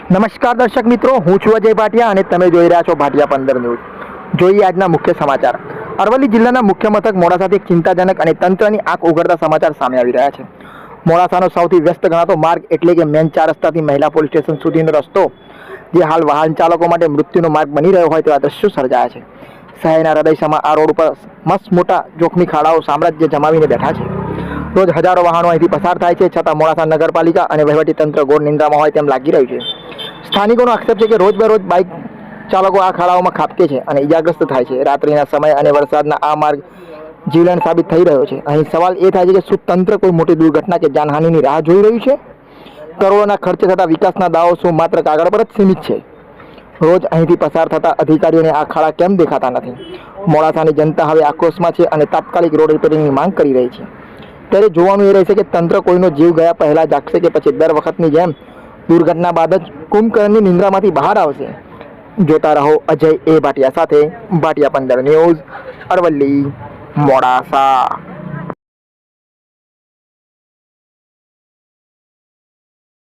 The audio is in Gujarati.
નમસ્કાર દર્શક મિત્રો, હું છું અજય ભાટિયા અને તમે જોઈ રહ્યા છો ભાટિયા 15 ન્યૂઝ। જોઈએ આજના મુખ્ય સમાચાર। અરવલ્લી જિલ્લાના મુખ્ય મથક મોડાસાથી એક ચિંતાજનક અને તંત્રની આંખ ઉઘડતા સમાચાર સામે આવી રહ્યા છે। મોડાસાનો સૌથી વ્યસ્ત ગણાતો માર્ગ એટલે કે મેન 4 રસ્તાથી મહિલા પોલીસ સ્ટેશન સુધીનો રસ્તો, જે હાલ વાહન ચાલકો માટે મૃત્યુનો માર્ગ બની રહ્યો હોય તેવા દ્રશ્યો સર્જાયા છે। શહેરના હૃદયમાં આ રોડ ઉપર મસ્ત મોટા જોખમી ખાડાઓ સામ્રાજ્ય જમાવીને બેઠા છે। રોજ હજારો વાહનો અહીંથી પસાર થાય છે, છતાં મોડાસા નગરપાલિકા અને વહીવટીતંત્ર ઘોર નિંદ્રામાં હોય તેમ લાગી રહ્યું છે। સ્થાનિકોનો આક્ષેપ છે કે રોજબરોજ બાઇક ચાલકો આ ખાડાઓમાં ખાબકે છે અને ઇજાગ્રસ્ત થાય છે। રાત્રિના સમય અને વરસાદના આ માર્ગ જીવલેણ સાબિત થઈ રહ્યો છે। અહીં સવાલ એ થાય છે કે શું તંત્ર કોઈ મોટી દુર્ઘટના કે જાનહાનિની રાહ જોઈ રહ્યું છે? કરોડોના ખર્ચે થતા વિકાસના દાવો શું માત્ર કાગળ પર જ સીમિત છે? રોજ અહીંથી પસાર થતા અધિકારીઓને આ ખાડા કેમ દેખાતા નથી? મોડાસાની જનતા હવે આક્રોશમાં છે અને તાત્કાલિક રોડ રિપેરિંગની માંગ કરી રહી છે। ત્યારે જોવાનું એ રહેશે કે તંત્ર કોઈનો જીવ ગયા પહેલા જાગશે કે પછી દર વખતની જેમ દુર્ઘટના બાદ જ કુંભકર્ણની નિંદ્રામાંથી બહાર આવશે। જોતા રહો અજય એ ભાટિયા સાથે, ભાટિયા 15 ન્યૂઝ, અરવલ્લી, મોડાસા।